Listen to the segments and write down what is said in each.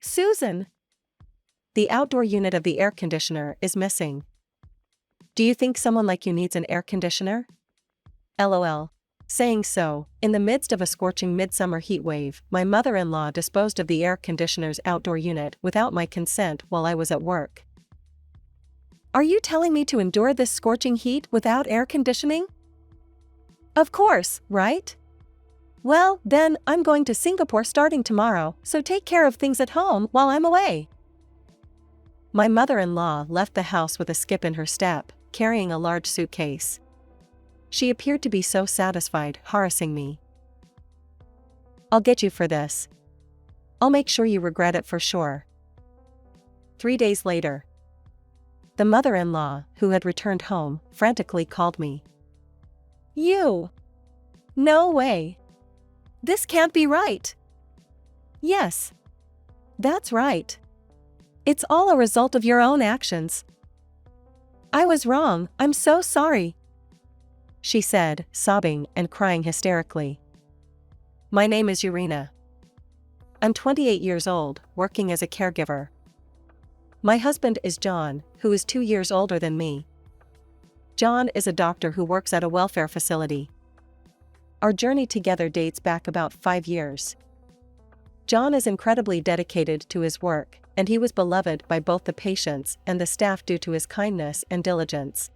Susan! The outdoor unit of the air conditioner is missing. Do you think someone like you needs an air conditioner? LOL. Saying so, in the midst of a scorching midsummer heat wave, my mother-in-law disposed of the air conditioner's outdoor unit without my consent while I was at work. Are you telling me to endure this scorching heat without air conditioning? Of course, right? Well, then, I'm going to Singapore starting tomorrow, so take care of things at home while I'm away. My mother-in-law left the house with a skip in her step, carrying a large suitcase. She appeared to be so satisfied, harassing me. I'll get you for this. I'll make sure you regret it for sure. 3 days later. The mother-in-law, who had returned home, frantically called me. You! No way! This can't be right! Yes. That's right. It's all a result of your own actions. I was wrong, I'm so sorry, she said, sobbing and crying hysterically. My name is Urena. I'm 28 years old, working as a caregiver. My husband is John, who is 2 years older than me. John is a doctor who works at a welfare facility. Our journey together dates back about 5 years. John is incredibly dedicated to his work, and he was beloved by both the patients and the staff due to his kindness and diligence.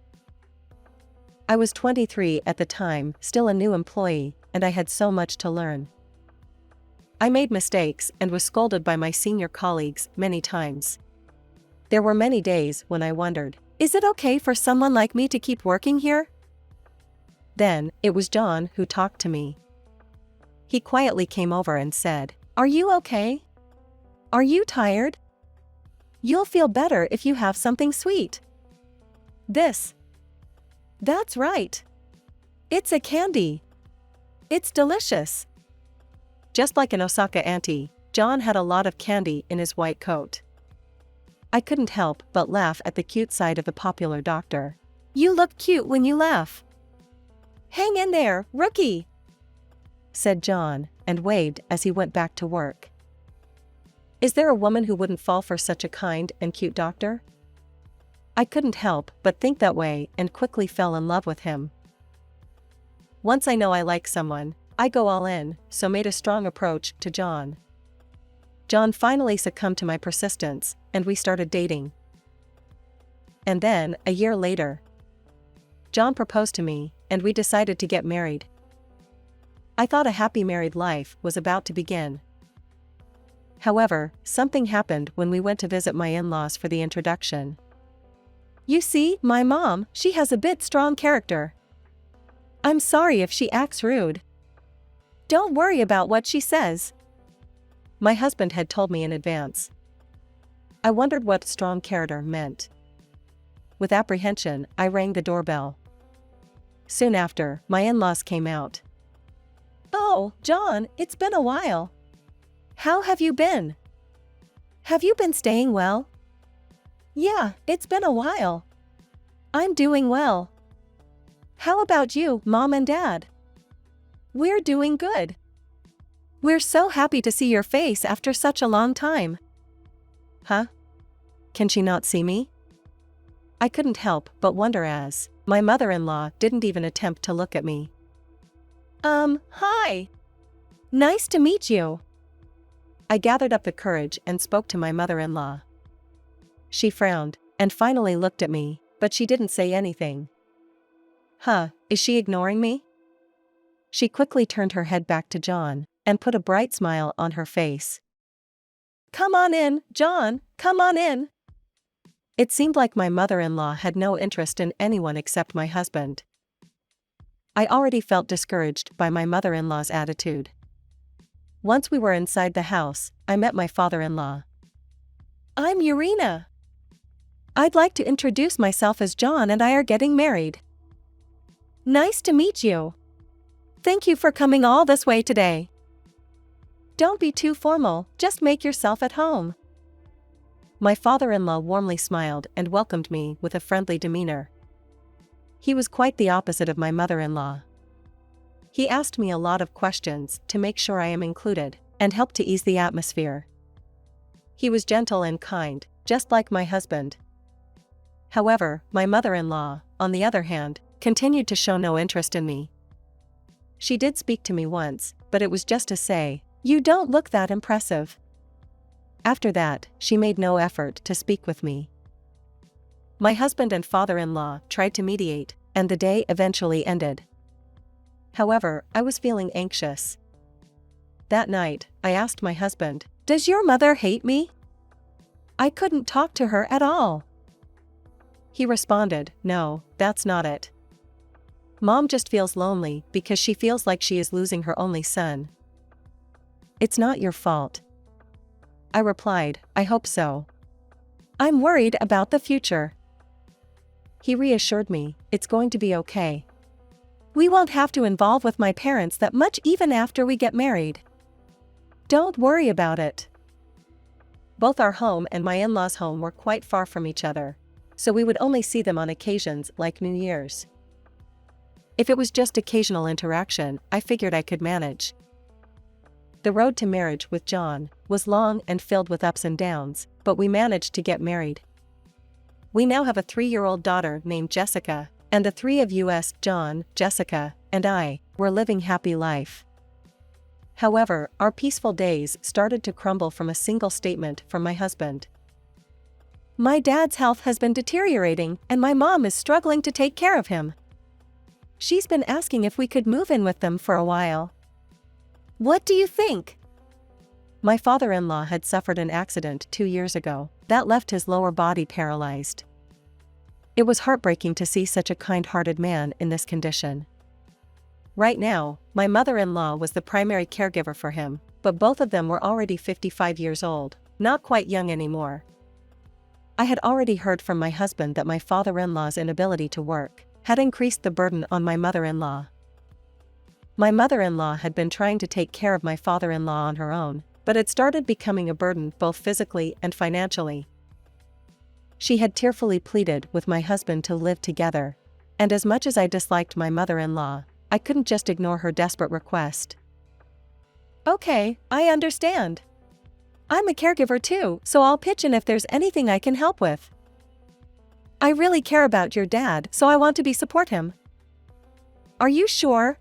I was 23 at the time, still a new employee, and I had so much to learn. I made mistakes and was scolded by my senior colleagues many times. There were many days when I wondered, is it okay for someone like me to keep working here? Then, it was John who talked to me. He quietly came over and said, "Are you okay? Are you tired? You'll feel better if you have something sweet. This. That's right. It's a candy. It's delicious." Just like an Osaka auntie, John had a lot of candy in his white coat. I couldn't help but laugh at the cute side of the popular doctor. You look cute when you laugh. Hang in there, rookie, said John, and waved as he went back to work. Is there a woman who wouldn't fall for such a kind and cute doctor? I couldn't help but think that way and quickly fell in love with him. Once I know I like someone, I go all in, so made a strong approach to John. John finally succumbed to my persistence, and we started dating. And then, a year later, John proposed to me, and we decided to get married. I thought a happy married life was about to begin. However, something happened when we went to visit my in-laws for the introduction. You see, my mom, she has a bit strong character. I'm sorry if she acts rude. Don't worry about what she says. My husband had told me in advance. I wondered what strong character meant. With apprehension, I rang the doorbell. Soon after, my in-laws came out. Oh, John, it's been a while. How have you been? Have you been staying well? Yeah, it's been a while. I'm doing well. How about you, Mom and Dad? We're doing good. We're so happy to see your face after such a long time. Huh? Can she not see me? I couldn't help but wonder as my mother-in-law didn't even attempt to look at me. Hi. Nice to meet you. I gathered up the courage and spoke to my mother-in-law. She frowned and finally looked at me, but she didn't say anything. Huh, is she ignoring me? She quickly turned her head back to John and put a bright smile on her face. Come on in, John, come on in. It seemed like my mother-in-law had no interest in anyone except my husband. I already felt discouraged by my mother-in-law's attitude. Once we were inside the house, I met my father-in-law. I'm Urena. I'd like to introduce myself as John and I are getting married. Nice to meet you. Thank you for coming all this way today. Don't be too formal, just make yourself at home. My father-in-law warmly smiled and welcomed me with a friendly demeanor. He was quite the opposite of my mother-in-law. He asked me a lot of questions to make sure I am included, and helped to ease the atmosphere. He was gentle and kind, just like my husband. However, my mother-in-law, on the other hand, continued to show no interest in me. She did speak to me once, but it was just to say, "You don't look that impressive." After that, she made no effort to speak with me. My husband and father-in-law tried to mediate, and the day eventually ended. However, I was feeling anxious. That night, I asked my husband, "Does your mother hate me?" I couldn't talk to her at all. He responded, "No, that's not it. Mom just feels lonely because she feels like she is losing her only son. It's not your fault." I replied, "I hope so. I'm worried about the future." He reassured me, "It's going to be okay. We won't have to involve with my parents that much even after we get married. Don't worry about it." Both our home and my in-laws' home were quite far from each other, so we would only see them on occasions like New Year's. If it was just occasional interaction, I figured I could manage. The road to marriage with John was long and filled with ups and downs, but we managed to get married. We now have a 3-year-old daughter named Jessica, and the three of us, John, Jessica, and I, were living happy life. However, our peaceful days started to crumble from a single statement from my husband. "My dad's health has been deteriorating, and my mom is struggling to take care of him. She's been asking if we could move in with them for a while. What do you think?" My father-in-law had suffered an accident 2 years ago that left his lower body paralyzed. It was heartbreaking to see such a kind-hearted man in this condition. Right now, my mother-in-law was the primary caregiver for him, but both of them were already 55 years old, not quite young anymore. I had already heard from my husband that my father-in-law's inability to work had increased the burden on my mother-in-law. My mother-in-law had been trying to take care of my father-in-law on her own, but it started becoming a burden both physically and financially. She had tearfully pleaded with my husband to live together, and as much as I disliked my mother-in-law, I couldn't just ignore her desperate request. "Okay, I understand. I'm a caregiver too, so I'll pitch in if there's anything I can help with. I really care about your dad, so I want to support him." "Are you sure?"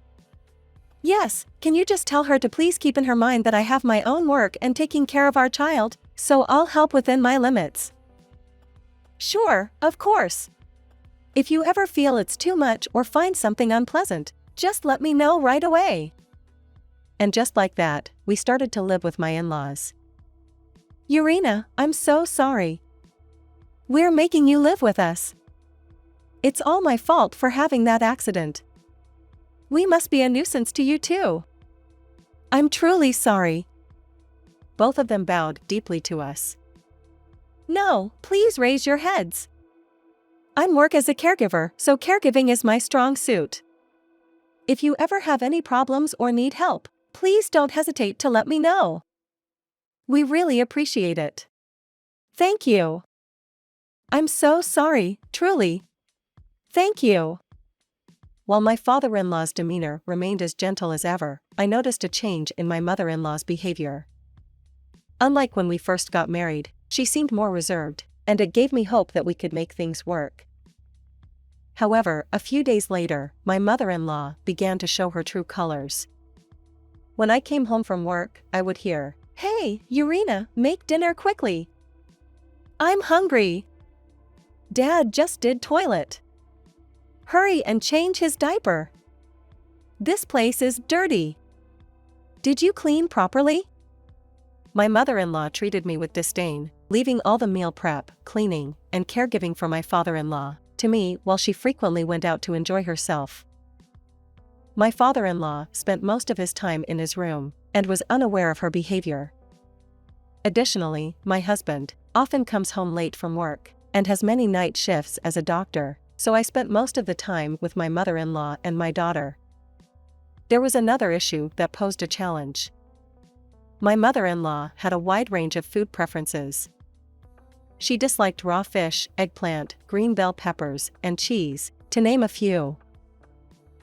"Yes, can you just tell her to please keep in her mind that I have my own work and taking care of our child, so I'll help within my limits." "Sure, of course. If you ever feel it's too much or find something unpleasant, just let me know right away." And just like that, we started to live with my in-laws. "Urena, I'm so sorry. We're making you live with us. It's all my fault for having that accident. We must be a nuisance to you too. I'm truly sorry." Both of them bowed deeply to us. "No, please raise your heads. I work as a caregiver, so caregiving is my strong suit. If you ever have any problems or need help, please don't hesitate to let me know. We really appreciate it. Thank you. I'm so sorry, truly. Thank you." While my father-in-law's demeanor remained as gentle as ever, I noticed a change in my mother-in-law's behavior. Unlike when we first got married, she seemed more reserved, and it gave me hope that we could make things work. However, a few days later, my mother-in-law began to show her true colors. When I came home from work, I would hear, "Hey, Urena, make dinner quickly. I'm hungry. Dad just did toilet. Hurry and change his diaper. This place is dirty. Did you clean properly?" My mother-in-law treated me with disdain, leaving all the meal prep, cleaning, and caregiving for my father-in-law to me while she frequently went out to enjoy herself. My father-in-law spent most of his time in his room and was unaware of her behavior. Additionally, my husband often comes home late from work and has many night shifts as a doctor, so I spent most of the time with my mother-in-law and my daughter. There was another issue that posed a challenge. My mother-in-law had a wide range of food preferences. She disliked raw fish, eggplant, green bell peppers, and cheese, to name a few.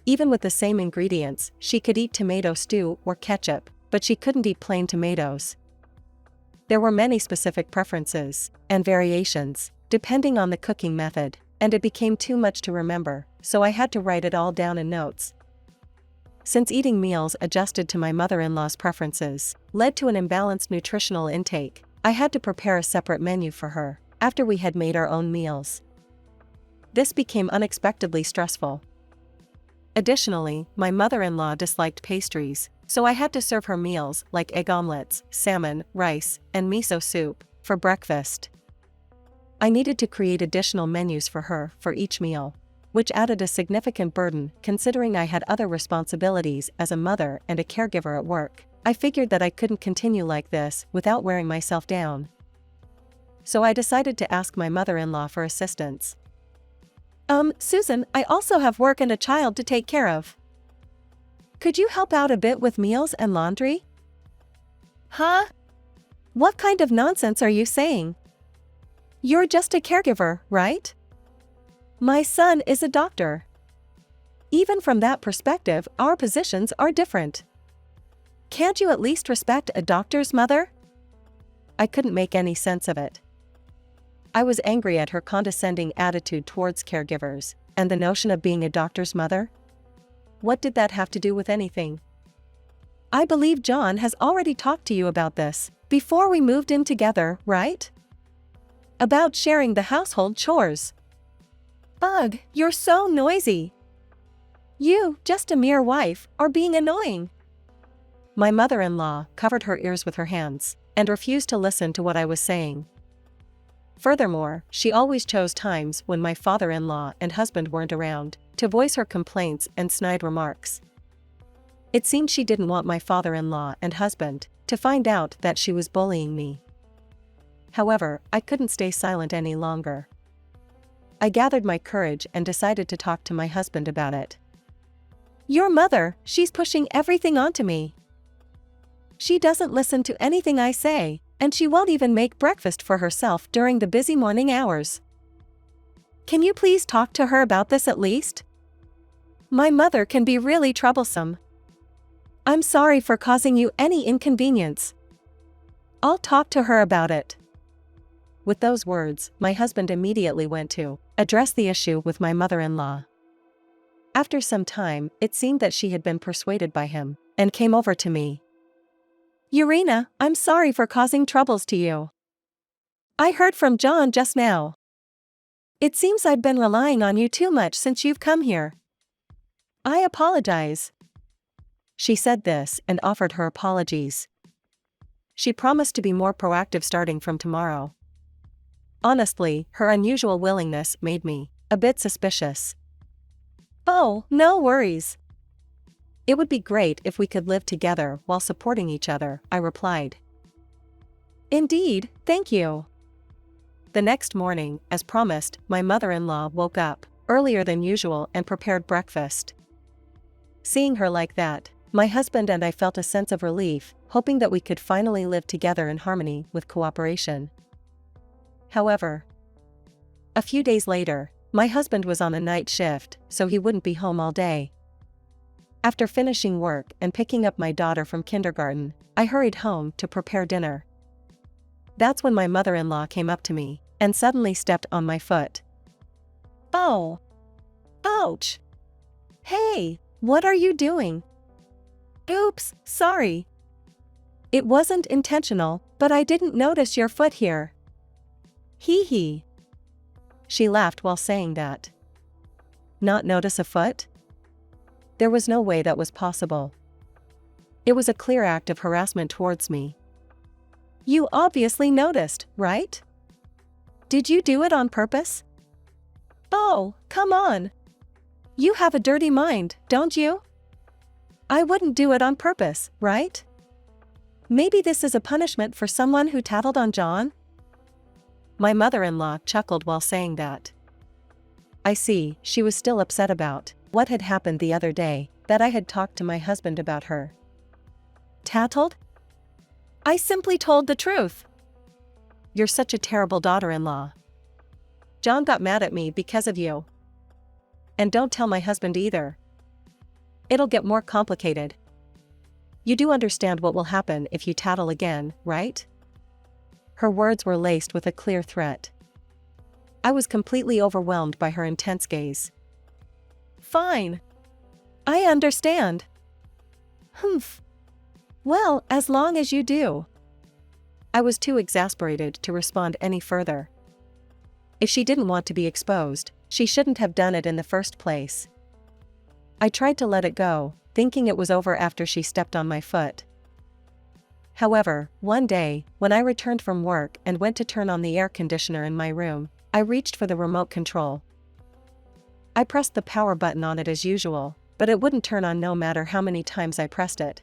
Even with the same ingredients, she could eat tomato stew or ketchup, but she couldn't eat plain tomatoes. There were many specific preferences and variations, depending on the cooking method, and it became too much to remember, so I had to write it all down in notes. Since eating meals adjusted to my mother-in-law's preferences led to an imbalanced nutritional intake, I had to prepare a separate menu for her, after we had made our own meals. This became unexpectedly stressful. Additionally, my mother-in-law disliked pastries, so I had to serve her meals like egg omelets, salmon, rice, and miso soup for breakfast. I needed to create additional menus for her for each meal, which added a significant burden considering I had other responsibilities as a mother and a caregiver at work. I figured that I couldn't continue like this without wearing myself down. So I decided to ask my mother-in-law for assistance. Susan, I also have work and a child to take care of. Could you help out a bit with meals and laundry? Huh? What kind of nonsense are you saying? You're just a caregiver, right? My son is a doctor. Even from that perspective, our positions are different. Can't you at least respect a doctor's mother? I couldn't make any sense of it. I was angry at her condescending attitude towards caregivers, and the notion of being a doctor's mother. What did that have to do with anything? I believe John has already talked to you about this, before we moved in together, right? About sharing the household chores. Ugh, you're so noisy. You, just a mere wife, are being annoying. My mother-in-law covered her ears with her hands, and refused to listen to what I was saying. Furthermore, she always chose times when my father-in-law and husband weren't around, to voice her complaints and snide remarks. It seemed she didn't want my father-in-law and husband to find out that she was bullying me. However, I couldn't stay silent any longer. I gathered my courage and decided to talk to my husband about it. Your mother, she's pushing everything onto me. She doesn't listen to anything I say, and she won't even make breakfast for herself during the busy morning hours. Can you please talk to her about this at least? My mother can be really troublesome. I'm sorry for causing you any inconvenience. I'll talk to her about it. With those words, my husband immediately went to address the issue with my mother-in-law. After some time, it seemed that she had been persuaded by him, and came over to me. Urena, I'm sorry for causing troubles to you. I heard from John just now. It seems I've been relying on you too much since you've come here. I apologize. She said this and offered her apologies. She promised to be more proactive starting from tomorrow. Honestly, her unusual willingness made me a bit suspicious. Oh, no worries. It would be great if we could live together while supporting each other, I replied. Indeed, thank you. The next morning, as promised, my mother-in-law woke up earlier than usual and prepared breakfast. Seeing her like that, my husband and I felt a sense of relief, hoping that we could finally live together in harmony with cooperation. However, a few days later, my husband was on a night shift, so he wouldn't be home all day. After finishing work and picking up my daughter from kindergarten, I hurried home to prepare dinner. That's when my mother-in-law came up to me and suddenly stepped on my foot. Oh! Ouch! Hey, what are you doing? Oops, sorry. It wasn't intentional, but I didn't notice your foot here. Hee hee. She laughed while saying that. Not notice a foot? There was no way that was possible. It was a clear act of harassment towards me. You obviously noticed, right? Did you do it on purpose? Oh, come on. You have a dirty mind, don't you? I wouldn't do it on purpose, right? Maybe this is a punishment for someone who tattled on John? My mother-in-law chuckled while saying that. I see, she was still upset about what had happened the other day, that I had talked to my husband about her. Tattled? I simply told the truth. You're such a terrible daughter-in-law. John got mad at me because of you. And don't tell my husband either. It'll get more complicated. You do understand what will happen if you tattle again, right? Her words were laced with a clear threat. I was completely overwhelmed by her intense gaze. Fine. I understand. Humph. Well, as long as you do. I was too exasperated to respond any further. If she didn't want to be exposed, she shouldn't have done it in the first place. I tried to let it go, thinking it was over after she stepped on my foot. However, one day, when I returned from work and went to turn on the air conditioner in my room, I reached for the remote control. I pressed the power button on it as usual, but it wouldn't turn on no matter how many times I pressed it.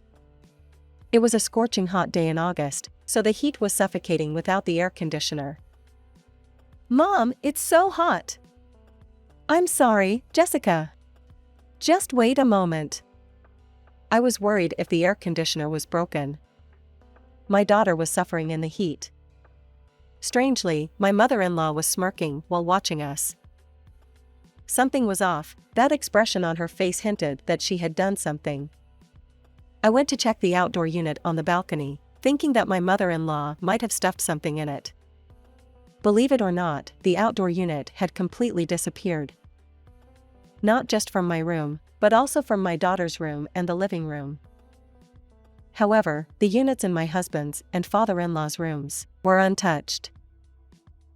It was a scorching hot day in August, so the heat was suffocating without the air conditioner. Mom, it's so hot. I'm sorry, Jessica. Just wait a moment. I was worried if the air conditioner was broken. My daughter was suffering in the heat. Strangely, my mother-in-law was smirking while watching us. Something was off. That expression on her face hinted that she had done something. I went to check the outdoor unit on the balcony, thinking that my mother-in-law might have stuffed something in it. Believe it or not, the outdoor unit had completely disappeared. Not just from my room, but also from my daughter's room and the living room. However, the units in my husband's and father-in-law's rooms were untouched.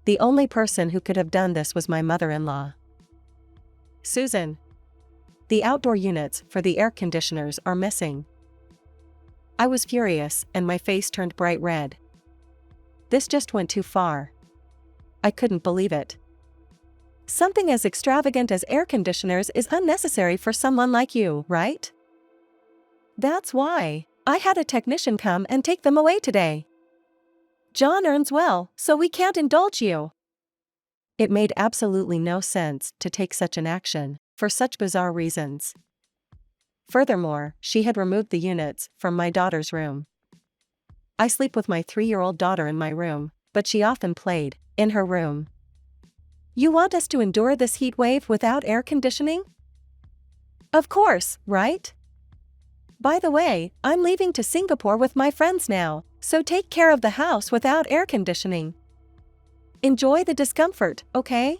The only person who could have done this was my mother-in-law. Susan. The outdoor units for the air conditioners are missing. I was furious and my face turned bright red. This just went too far. I couldn't believe it. Something as extravagant as air conditioners is unnecessary for someone like you, right? That's why I had a technician come and take them away today. John earns well, so we can't indulge you. It made absolutely no sense to take such an action, for such bizarre reasons. Furthermore, she had removed the units from my daughter's room. I sleep with my 3-year-old daughter in my room, but she often played in her room. You want us to endure this heat wave without air conditioning? Of course, right? By the way, I'm leaving to Singapore with my friends now, so take care of the house without air conditioning. Enjoy the discomfort, okay?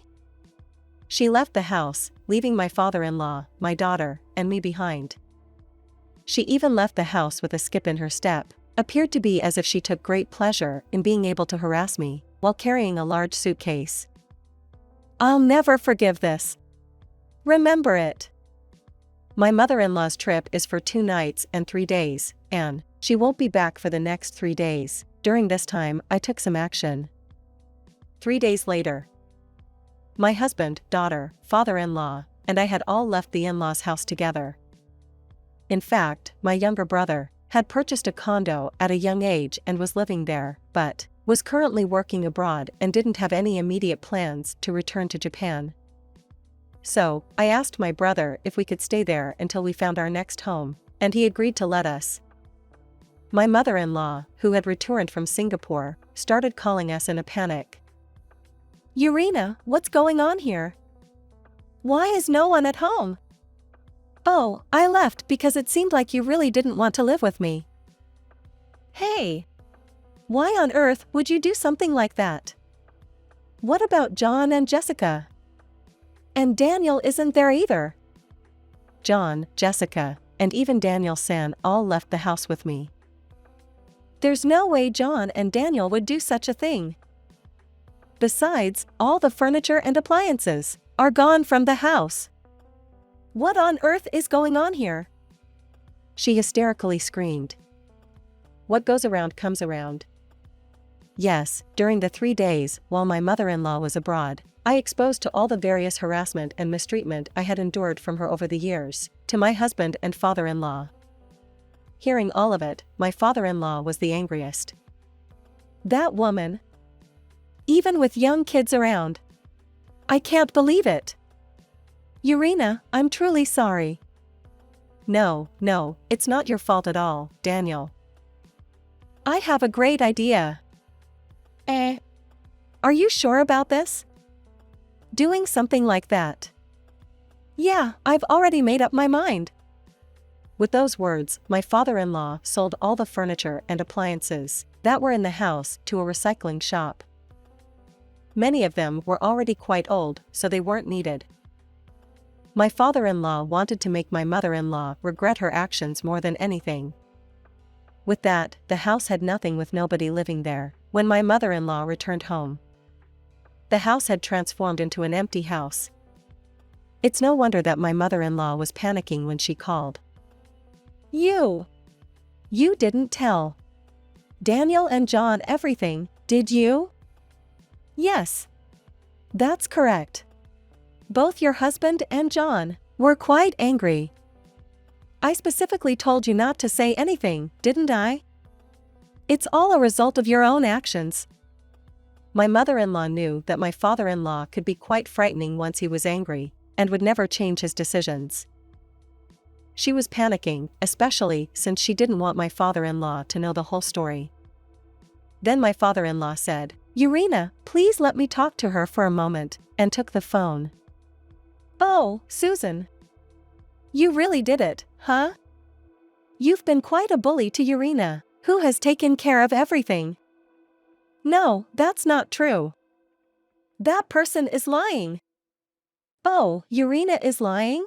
She left the house, leaving my father-in-law, my daughter, and me behind. She even left the house with a skip in her step, appeared to be as if she took great pleasure in being able to harass me, while carrying a large suitcase. I'll never forgive this. Remember it. My mother-in-law's trip is for 2 nights and 3 days, and she won't be back for the next 3 days. During this time, I took some action. 3 days later, my husband, daughter, father-in-law, and I had all left the in-laws' house together. In fact, my younger brother had purchased a condo at a young age and was living there, but was currently working abroad and didn't have any immediate plans to return to Japan. So, I asked my brother if we could stay there until we found our next home, and he agreed to let us. My mother-in-law, who had returned from Singapore, started calling us in a panic. Urena, what's going on here? Why is no one at home? Oh, I left because it seemed like you really didn't want to live with me. Hey! Why on earth would you do something like that? What about John and Jessica? And Daniel isn't there either. John, Jessica, and even Daniel-san all left the house with me. There's no way John and Daniel would do such a thing. Besides, all the furniture and appliances are gone from the house. What on earth is going on here? She hysterically screamed. What goes around comes around. Yes, during the 3 days while my mother-in-law was abroad, I exposed to all the various harassment and mistreatment I had endured from her over the years, to my husband and father-in-law. Hearing all of it, my father-in-law was the angriest. That woman! Even with young kids around. I can't believe it. Urena, I'm truly sorry. No, it's not your fault at all, Daniel. I have a great idea. Are you sure about this? Doing something like that? Yeah, I've already made up my mind. With those words, my father-in-law sold all the furniture and appliances that were in the house to a recycling shop. Many of them were already quite old, so they weren't needed. My father-in-law wanted to make my mother-in-law regret her actions more than anything. With that, the house had nothing with nobody living there. When my mother-in-law returned home, the house had transformed into an empty house. It's no wonder that my mother-in-law was panicking when she called. You didn't tell Daniel and John everything, did you? Yes. That's correct. Both your husband and John were quite angry. I specifically told you not to say anything, didn't I? It's all a result of your own actions. My mother-in-law knew that my father-in-law could be quite frightening once he was angry, and would never change his decisions. She was panicking, especially since she didn't want my father-in-law to know the whole story. Then my father-in-law said, "Urena, please let me talk to her for a moment," and took the phone. "Oh, Susan. You really did it, huh? You've been quite a bully to Urena, who has taken care of everything." "No, that's not true. That person is lying." "Oh, Urena is lying?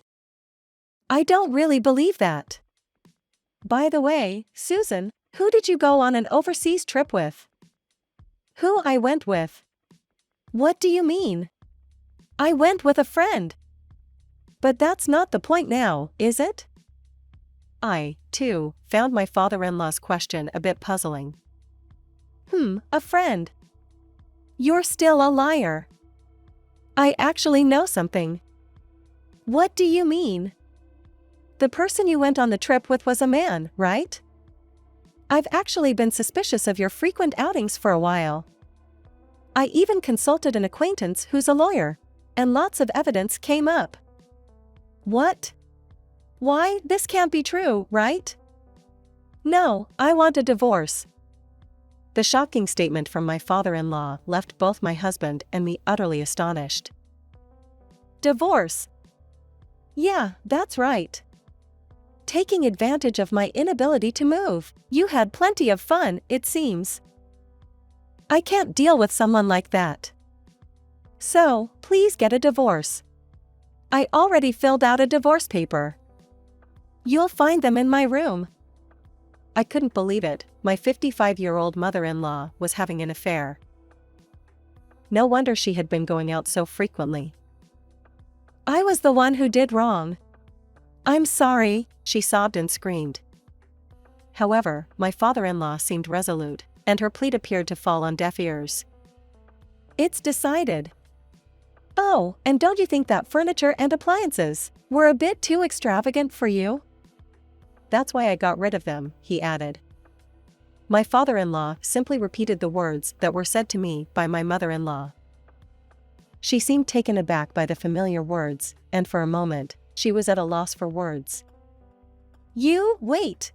I don't really believe that. By the way, Susan, who did you go on an overseas trip with?" "Who I went with? What do you mean?" "I went with a friend." "But that's not the point now, is it?" I, too, found my father-in-law's question a bit puzzling. A friend. You're still a liar. I actually know something." "What do you mean?" "The person you went on the trip with was a man, right? I've actually been suspicious of your frequent outings for a while. I even consulted an acquaintance who's a lawyer, and lots of evidence came up." "What? Why, this can't be true, right?" "No, I want a divorce." The shocking statement from my father-in-law left both my husband and me utterly astonished. "Divorce?" "Yeah, that's right. Taking advantage of my inability to move. You had plenty of fun, it seems." "I can't deal with someone like that. So, please get a divorce. I already filled out a divorce paper. You'll find them in my room." I couldn't believe it. My 55-year-old mother-in-law was having an affair. No wonder she had been going out so frequently. "I was the one who did wrong. I'm sorry," she sobbed and screamed. However, my father-in-law seemed resolute, and her plea appeared to fall on deaf ears. "It's decided." "Oh, and don't you think that furniture and appliances were a bit too extravagant for you?" "That's why I got rid of them," he added. My father-in-law simply repeated the words that were said to me by my mother-in-law. She seemed taken aback by the familiar words, and for a moment, she was at a loss for words. Wait.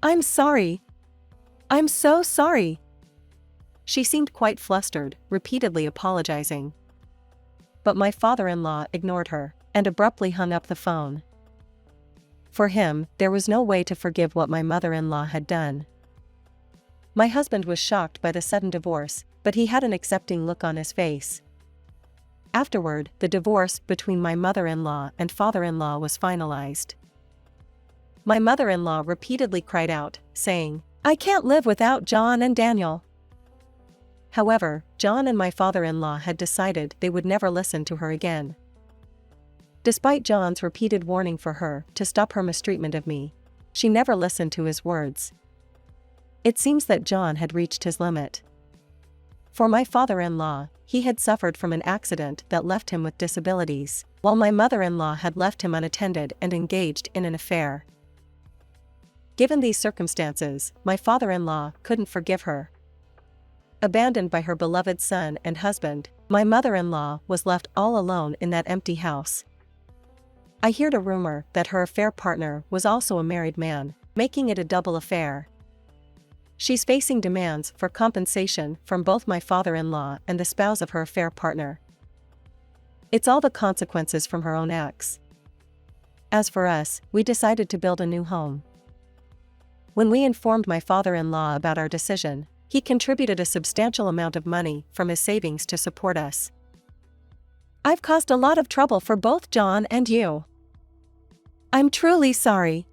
I'm sorry. I'm so sorry." She seemed quite flustered, repeatedly apologizing. But my father-in-law ignored her, and abruptly hung up the phone. For him, there was no way to forgive what my mother-in-law had done. My husband was shocked by the sudden divorce, but he had an accepting look on his face. Afterward, the divorce between my mother-in-law and father-in-law was finalized. My mother-in-law repeatedly cried out, saying, "I can't live without John and Daniel." However, John and my father-in-law had decided they would never listen to her again. Despite John's repeated warning for her to stop her mistreatment of me, she never listened to his words. It seems that John had reached his limit. For my father-in-law, he had suffered from an accident that left him with disabilities, while my mother-in-law had left him unattended and engaged in an affair. Given these circumstances, my father-in-law couldn't forgive her. Abandoned by her beloved son and husband, my mother-in-law was left all alone in that empty house. I heard a rumor that her affair partner was also a married man, making it a double affair. She's facing demands for compensation from both my father-in-law and the spouse of her affair partner. It's all the consequences from her own acts. As for us, we decided to build a new home. When we informed my father-in-law about our decision, he contributed a substantial amount of money from his savings to support us. I've caused a lot of trouble for both John and you. I'm truly sorry.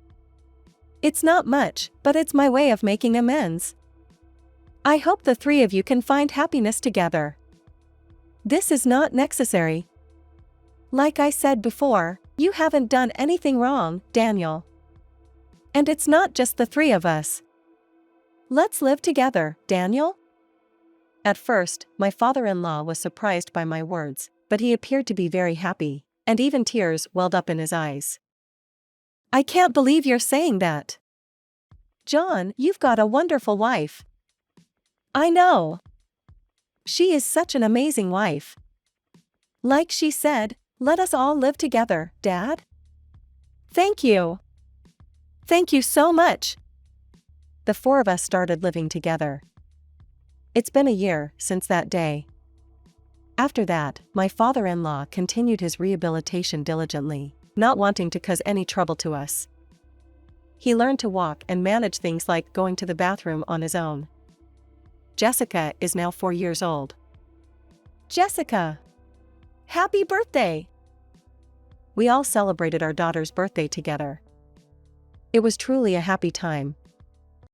It's not much, but it's my way of making amends. I hope the three of you can find happiness together. This is not necessary. Like I said before, you haven't done anything wrong, Daniel. And it's not just the three of us. Let's live together, Daniel. At first, my father-in-law was surprised by my words, but he appeared to be very happy, and even tears welled up in his eyes. I can't believe you're saying that. John, you've got a wonderful wife. I know. She is such an amazing wife. Like she said, let us all live together, Dad. Thank you. Thank you so much. The four of us started living together. It's been a year since that day. After that, my father-in-law continued his rehabilitation diligently, not wanting to cause any trouble to us. He learned to walk and manage things like going to the bathroom on his own. Jessica is now 4 years old. Jessica! Happy birthday! We all celebrated our daughter's birthday together. It was truly a happy time,